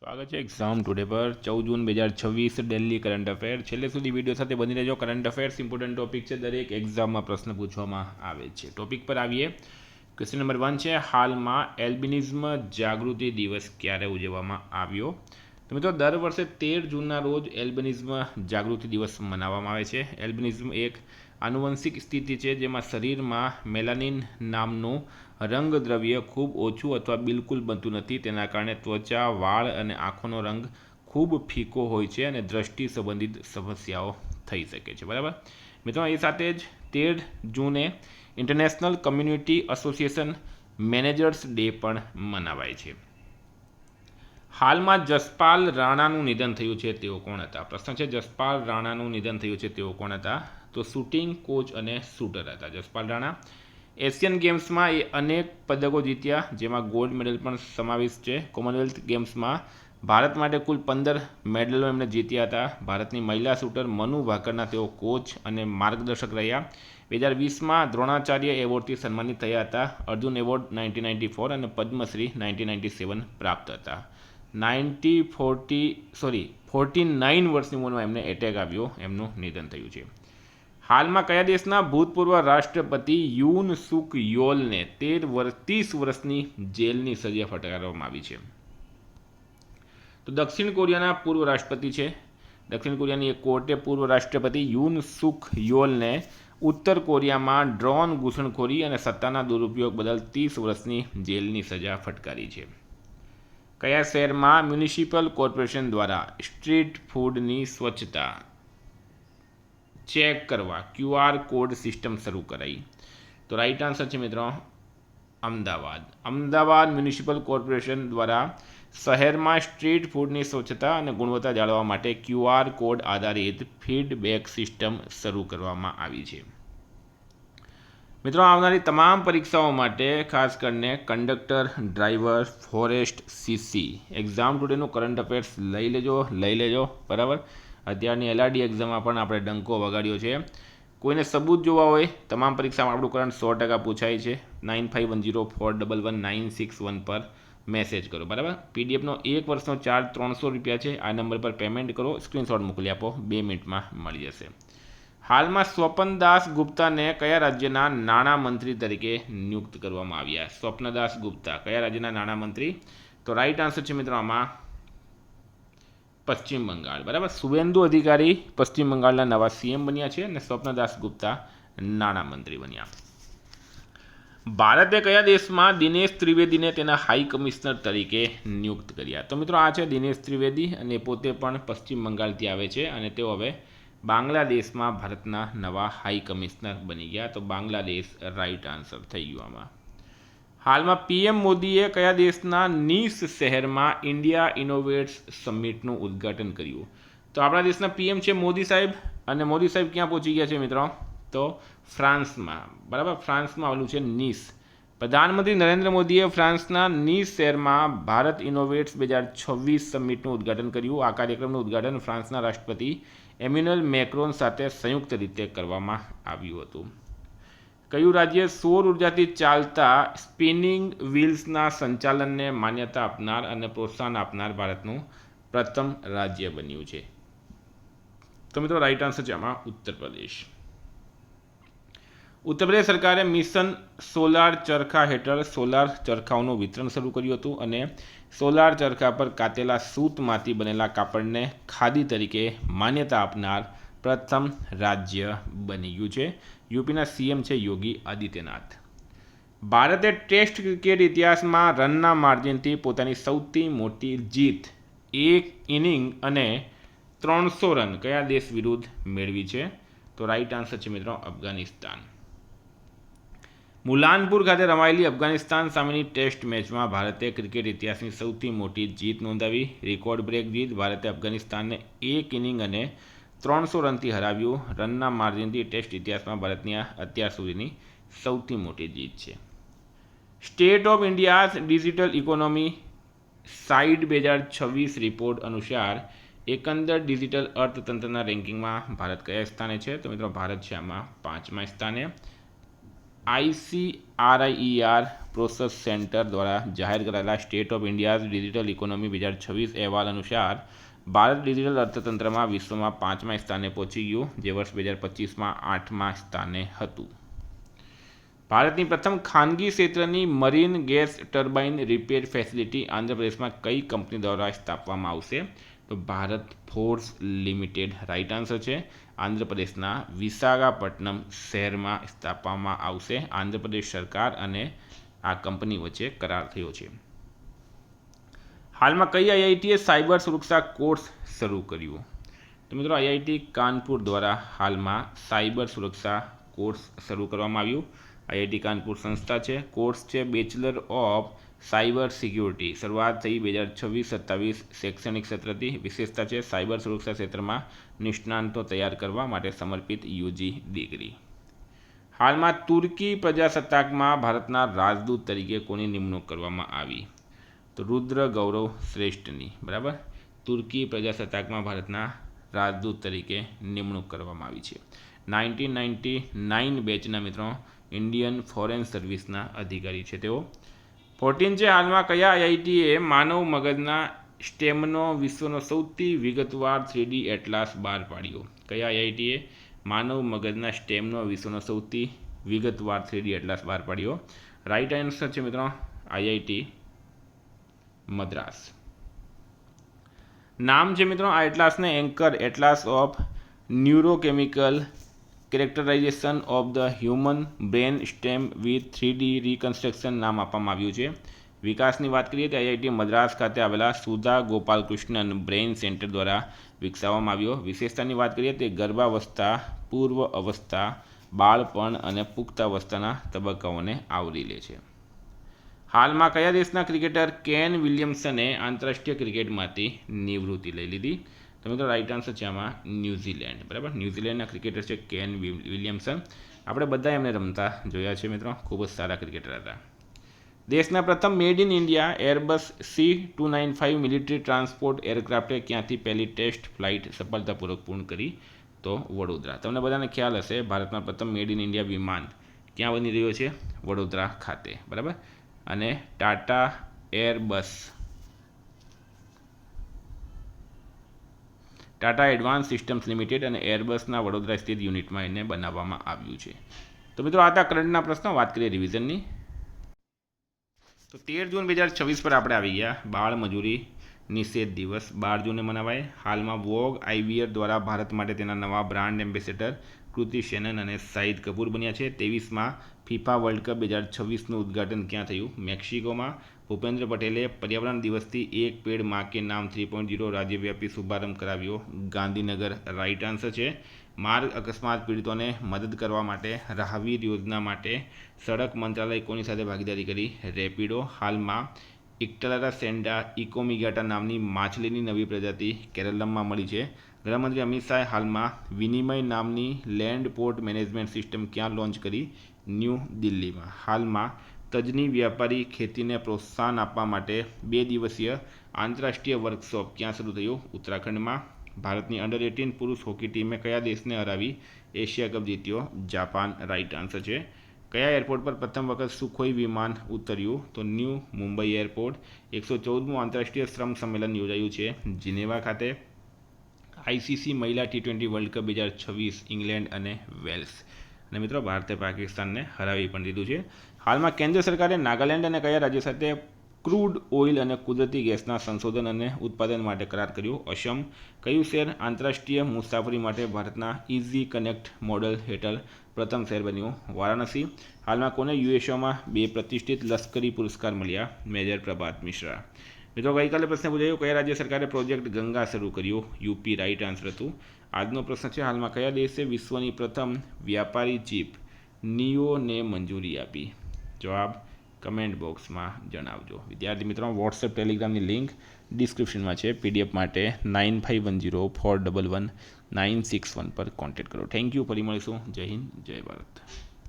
સ્વાગત છે exam today પર 14 જૂન 2026 દિલ્હી કરંટ અફેર છેલ્લે સુધી વિડીયો સાથે બની રહેજો. કરંટ અફેર્સ ઇમ્પોર્ટન્ટ ટોપિક છે, દરેક એક્ઝામમાં પ્રશ્ન પૂછવામાં આવે છે. ટોપિક પર આવીએ. ક્વેશ્ચન નંબર 1 છે, હાલમાં એલ્બિનિઝમ જાગૃતિ દિવસ ક્યારે ઉજવવામાં આવ્યો? તો મિત્રો દર વર્ષે 13 જૂનના રોજ એલ્બિનિઝમ જાગૃતિ દિવસ મનાવવામાં આવે છે. એલ્બિનિઝમ એક આનુવંશિક સ્થિતિ છે જેમાં શરીરમાં મેલાનિન નામનું રંગદ્રવ્ય ખૂબ ઓછું અથવા બિલકુલ બનતું નથી. તેના કારણે ત્વચા, વાળ અને આંખોનો રંગ ખૂબ ફીકો હોય છે અને દ્રષ્ટિ સંબંધિત સમસ્યાઓ થઈ શકે છે. બરાબર મિત્રો, એ સાથે જ 13 જૂને international community association managers day પણ મનાવાય છે. હાલમાં જસપાલ રાણાનું નિધન થયું છે, તેઓ કોણ હતા? પ્રશ્ન છે, જસપાલ રાણાનું નિધન થયું છે, તેઓ કોણ હતા? તો શૂટિંગ કોચ અને શૂટર હતા જસપાલ રાણા. એશિયન ગેમ્સમાં એ અનેક પદકો જીત્યા, જેમાં ગોલ્ડ મેડલ પણ સમાવેશ છે. કોમનવેલ્થ ગેમ્સમાં ભારત માટે કુલ 15 મેડલો એમણે જીત્યા હતા. ભારતની મહિલા શૂટર મનુ ભાકરના તેઓ કોચ અને માર્ગદર્શક રહ્યા. 2020માં દ્રોણાચાર્ય એવોર્ડથી સન્માનિત થયા હતા. અર્જુન એવોર્ડ 1994 અને પદ્મશ્રી 1997 પ્રાપ્ત હતા. 49 વર્ષની ઉંમરમાં એમને એટેક આવ્યો, એમનું નિધન થયું છે. હાલમાં કયા દેશના ભૂતપૂર્વ રાષ્ટ્રપતિ યુન સુક યોલને 30 વર્ષની જેલની સજા ફટકારવામાં આવી છે? તો દક્ષિણ કોરિયાના પૂર્વ રાષ્ટ્રપતિ છે. દક્ષિણ કોરિયાની એક કોર્ટે પૂર્વ રાષ્ટ્રપતિ યુન સુક યોલને ઉત્તર કોરિયામાં ડ્રોન ઘૂસણખોરી અને સત્તાના દુરુપયોગ બદલ 30 વર્ષની જેલની સજા ફટકારી છે. કયા શહેરમાં મ્યુનિસિપલ કોર્પોરેશન દ્વારા સ્ટ્રીટ ફૂડની સ્વચ્છતા ચેક કરવા QR કોડ સિસ્ટમ શરૂ કરાઈ? તો રાઈટ આન્સર છે મિત્રો અમદાવાદ. અમદાવાદ મ્યુનિસિપલ કોર્પોરેશન દ્વારા શહેરમાં સ્ટ્રીટ ફૂડની સ્વચ્છતા અને ગુણવત્તા જાળવવા માટે QR કોડ આધારિત ફીડબેક સિસ્ટમ શરૂ કરવામાં આવી છે. મિત્રો, આવનારી તમામ પરીક્ષાઓ માટે ખાસ કરીને conductor, driver, forest, CC exam ટુડેનું કરંટ અફેર્સ લઈ લેજો. બરાબર, અત્યારની LRD એક્ઝામમાં પણ આપણે ડંકો વગાડ્યો છે. કોઈને સબૂત જોવા હોય, તમામ પરીક્ષામાં આપણું કરંટ 100% પૂછાય છે. 9510411961 પર મેસેજ કરો. બરાબર, PDFનો 1 વર્ષનો ચાર્જ 300 રૂપિયા છે. આ નંબર પર પેમેન્ટ કરો, સ્ક્રીનશોટ મોકલી આપો, 2 મિનિટમાં મળી જશે. હાલમાં સ્વપનદાસ ગુપ્તાને કયા રાજ્યના નાણામંત્રી તરીકે નિયુક્ત કરવામાં આવ્યા? સ્વપ્નદાસ ગુપ્તા કયા રાજ્યના નાણામંત્રી? તો રાઈટ આન્સર છે મિત્રો આમાં પશ્ચિમ બંગાળ. બરાબર, શુવેન્દુ અધિકારી પશ્ચિમ બંગાળના નવા CM બન્યા છે અને સ્વપ્નદાસ ગુપ્તા નાણામંત્રી બન્યા. ભારતે કયા દેશમાં દિનેશ ત્રિવેદીને તેના હાઈ કમિશનર તરીકે નિયુક્ત કર્યા? તો મિત્રો આ છે દિનેશ ત્રિવેદી અને પોતે પણ પશ્ચિમ બંગાળથી આવે છે અને તેઓ હવે બાંગ્લાદેશમાં ભારતના નવા હાઈ કમિશનર બની ગયા. તો બાંગ્લાદેશ રાઈટ આન્સર થઈ ગયું આમાં. હાલમાં PM મોદીએ કયા દેશના નીસ શહેરમાં ઇન્ડિયા ઇનોવેટ્સ સમિટનું ઉદ્ઘાટન કર્યું? તો આપણા દેશના PM છે મોદી સાહેબ, અને મોદી સાહેબ ક્યાં પહોંચી ગયા છે મિત્રો? તો ફ્રાન્સમાં. બરાબર, ફ્રાન્સમાં આવેલું છે નીસ. પ્રધાનમંત્રી નરેન્દ્ર મોદીએ ફ્રાન્સના નીસ શહેરમાં ભારત ઇનોવેટ્સ 2026 સમિટનું ઉદ્ઘાટન કર્યું. આ કાર્યક્રમનું ઉદ્ઘાટન ફ્રાન્સના રાષ્ટ્રપતિ એમ્યુઅલ મેક્રોન સાથે સંયુક્ત રીતે કરવામાં આવ્યું હતું. કયું રાજ્ય સૌર ઉર્જાથી ચાલતા સ્પિનિંગ વ્હીલ્સના સંચાલનને માન્યતા આપનાર અને પ્રોત્સાહન આપનાર ભારતનું પ્રથમ રાજ્ય બન્યું છે? તો મિત્રો રાઈટ આન્સર છે આમાં ઉત્તર પ્રદેશ. ઉત્તર પ્રદેશ સરકારે મિશન સોલાર ચરખા હેઠળ સોલાર ચરખાઓનું વિતરણ શરૂ કર્યું હતું અને સોલાર ચરખા પર કાતેલા સૂતમાંથી બનેલા કાપડને ખાદી તરીકે માન્યતા આપનાર પ્રથમ રાજ્ય બની ગયું છે. યુપીના CM છે યોગી આદિત્યનાથ. ભારતે ટેસ્ટ ક્રિકેટ ઇતિહાસમાં રનના માર્જિનથી પોતાની સૌથી મોટી જીત 1 ઇનિંગ અને 300 રન કયા દેશ વિરુદ્ધ મેળવી છે? તો રાઈટ આન્સર છે મિત્રો અફઘાનિસ્તાન. મુલાનપુર ખાતે રમાયેલી અફઘાનિસ્તાન સામેની ટેસ્ટ મેચમાં ભારતે ક્રિકેટ ઇતિહાસની સૌથી મોટી જીત નોંધાવી. રેકોર્ડ બ્રેક જીત. ભારતે અફઘાનિસ્તાનને 1 ઇનિંગ અને 300 રનથી હરાવ્યું. રનના માર્જિનથી ટેસ્ટ ઇતિહાસમાં ભારતની અત્યાર સુધીની સૌથી મોટી જીત છે. State of India's digital economy site 2026 report અનુસાર એકંદર ડિજિટલ અર્થતંત્રના રેન્કિંગમાં ભારત કયા સ્થાને છે? તો મિત્રો ભારત છે આમાં 5મા સ્થાને. ICRIER પ્રોસેસ સેન્ટર દ્વારા જાહેર કરાયેલા state of India's digital economy 2026 અહેવાલ અનુસાર ભારત ડિજિટલ અર્થતંત્રમાં વિશ્વમાં 5મા સ્થાને પહોંચી ગયું, જે વર્ષ 2025માં 8મા સ્થાને હતું. ભારતની પ્રથમ ખાનગી ક્ષેત્રની marine gas turbine repair facility આંધ્રપ્રદેશમાં કઈ કંપની દ્વારા સ્થાપવામાં આવશે? તો Bharat Forge Limited right answer છે. આંધ્રપ્રદેશના વિશાખાપટ્ટનમ શહેરમાં સ્થાપવામાં આવશે. આંધ્રપ્રદેશ સરકાર અને આ કંપની વચ્ચે કરાર થયો છે. હાલમાં કઈ આઈઆઈટીએ સાયબર સુરક્ષા કોર્સ શરૂ કર્યો? તો મિત્રો આઈઆઈટી કાનપુર દ્વારા હાલમાં સાયબર સુરક્ષા કોર્સ શરૂ કરવામાં આવ્યું. આઈઆઈટી કાનપુર સંસ્થા છે. કોર્સ છે બેચલર ઓફ સાયબર સિક્યુરિટી. શરૂઆત થઈ 2026-27 શૈક્ષણિક સત્રથી. વિશેષતા છે સાયબર સુરક્ષા ક્ષેત્રમાં નિષ્ણાંતો તૈયાર કરવા માટે સમર્પિત યુજી ડિગ્રી. હાલમાં તુર્કી પ્રજાસત્તાકમાં ભારતના રાજદૂત તરીકે કોની નિમણૂક કરવામાં આવી? તો રુદ્ર ગૌરવ શ્રેષ્ઠની. બરાબર, તુર્કી પ્રજાસત્તાકમાં ભારતના રાજદૂત તરીકે નિમણૂક કરવામાં આવી છે. 1999 બેચના મિત્રો ઇન્ડિયન ફોરેન સર્વિસના અધિકારી છે તેઓ. 14 છે હાલમાં કયા આઈઆઈટીએ માનવ મગજના સ્ટેમનો વિશ્વનો સૌથી વિગતવાર 3D એટલાસ બહાર પાડ્યો? કયા આઈઆઈટીએ માનવ મગજના સ્ટેમનો વિશ્વનો સૌથી વિગતવાર 3D એટલાસ બહાર પાડ્યો? રાઇટ આન્સર છે મિત્રો આઈઆઈટી મદ્રાસ. નામ છે મિત્રો આ એટલાસને anchor atlas of neurochemical characterization of the human brain stem with 3D reconstruction નામ આપવામાં આવ્યું છે. વિકાસની વાત કરીએ તો આઈઆઈટી મદ્રાસ ખાતે આવેલા સુધા ગોપાલકૃષ્ણન બ્રેઇન સેન્ટર દ્વારા વિકસાવવામાં આવ્યો. વિશેષતાની વાત કરીએ તો ગર્ભાવસ્થા, પૂર્વ અવસ્થા, બાળપણ અને પુખ્તાવસ્થાના તબક્કાઓને આવરી લે છે. હાલમાં કયા દેશના ક્રિકેટર કેન વિલિયમસને આંતરરાષ્ટ્રીય ક્રિકેટમાંથી નિવૃત્તિ લઈ લીધી? તો મિત્રો રાઇટ આન્સર છે આમાં ન્યૂઝીલેન્ડ. બરાબર, ન્યૂઝીલેન્ડના ક્રિકેટર છે કેન વિલિયમસન. આપણે બધા એમને રમતા જોયા છે મિત્રો, ખૂબ જ સારા ક્રિકેટર હતા. દેશના પ્રથમ made in India Airbus C295 military transport એરક્રાફ્ટે ક્યાંથી પહેલી ટેસ્ટ ફ્લાઇટ સફળતાપૂર્વક પૂર્ણ કરી? તો વડોદરા. તમને બધાને ખ્યાલ હશે ભારતમાં પ્રથમ મેડ ઇન ઇન્ડિયા વિમાન ક્યાં બની રહ્યો છે? વડોદરા ખાતે. બરાબર, અને Tata Airbus Tata advance systems limited અને એરબસના વડોદરા સ્થિત યુનિટમાં એને બનાવવામાં આવ્યું છે. તો મિત્રો આ હતા કરંટના પ્રશ્નો. વાત કરીએ રિવિઝનની. તો 13 જૂન 2026 પર આપણે આવી ગયા. બાળ મજૂરી નિષેધ દિવસ 12 જૂને મનાવાય. હાલમાં વોગ આઈવીઆર દ્વારા ભારત માટે તેના નવા બ્રાન્ડ એમ્બેસેડર કૃતિ સેનન અને શાહિદ કપૂર બન્યા છે. 23માં ફિફા વર્લ્ડ કપ 2026નું ઉદ્ઘાટન ક્યાં થયું? મેક્સિકોમાં. ભૂપેન્દ્ર પટેલે પર્યાવરણ દિવસથી એક પેડ માં કે નામ 3.0 રાજ્યવ્યાપી શુભારંભ કરાવ્યો. ગાંધીનગર રાઇટ આન્સર છે. માર્ગ અકસ્માત પીડિતોને મદદ કરવા માટે રાહવીર યોજના માટે સડક મંત્રાલય કોની સાથે ભાગીદારી કરી? રેપિડો. હાલમાં ઇક્ટલારા સેન્ડા ઇકોમિગાટા નામની માછલીની નવી પ્રજાતિ કેરળમાં મળી છે. ગૃહમંત્રી અમિત શાહે હાલમાં વિનિમય નામની લેન્ડ પોર્ટ મેનેજમેન્ટ સિસ્ટમ ક્યાં લોન્ચ કરી? ન્યૂ દિલ્હીમાં. હાલમાં તજની વ્યાપારી ખેતીને પ્રોત્સાહન આપવા માટે 2 દિવસીય આંતરરાષ્ટ્રીય વર્કશોપ ક્યાં શરૂ થયું? ઉત્તરાખંડમાં. ભારતની અંડર 18 પુરુષ હોકી ટીમે કયા દેશને હરાવી એશિયા કપ જીત્યો? જાપાન રાઇટ આન્સર છે. કયા એરપોર્ટ પર પ્રથમ વખત સુખોઈ વિમાન ઉતર્યું? તો ન્યૂ મુંબઈ એરપોર્ટ. 114મું આંતરરાષ્ટ્રીય શ્રમ સંમેલન યોજાયું છે જીનેવા ખાતે. આઈસીસી મહિલા T20 વર્લ્ડ કપ 2026 ઇંગ્લેન્ડ અને વેલ્સ. અને મિત્રો ભારતે પાકિસ્તાનને હરાવી પણ દીધું છે. હાલમાં કેન્દ્ર સરકારે નાગાલેન્ડ અને કયા રાજ્ય સાથે ક્રૂડ ઓઇલ અને કુદરતી ગેસના સંશોધન અને ઉત્પાદન માટે કરાર કર્યો? અસમ. કયું શહેર આંતરરાષ્ટ્રીય મુસાફરી માટે ભારતના ઇઝી કનેક્ટ મોડલ હેઠળ પ્રથમ શહેર બન્યું? વારાણસી. હાલમાં કોને યુએસએમાં 2 પ્રતિષ્ઠિત લશ્કરી પુરસ્કાર મળ્યા? મેજર પ્રભાત મિશ્રા. મિત્રો ગઈકાલે પ્રશ્ન પૂછાયો કયા રાજ્ય સરકારે પ્રોજેક્ટ ગંગા શરૂ કર્યો? યુપી રાઇટ આન્સર હતું. આજનો પ્રશ્ન છે હાલમાં કયા દેશે વિશ્વની પ્રથમ વ્યાપારી ચીપ નિયોને મંજૂરી આપી? જવાબ કમેન્ટ બોક્સમાં જણાવજો. વિદ્યાર્થી મિત્રો વોટ્સએપ ટેલિગ્રામની લિંક ડિસ્ક્રિપ્શનમાં છે. પીડીએફ માટે 9510411961 પર કોન્ટેક્ટ કરો. Thank you. ફરી મળીશું. જય હિન્દ, જય ભારત.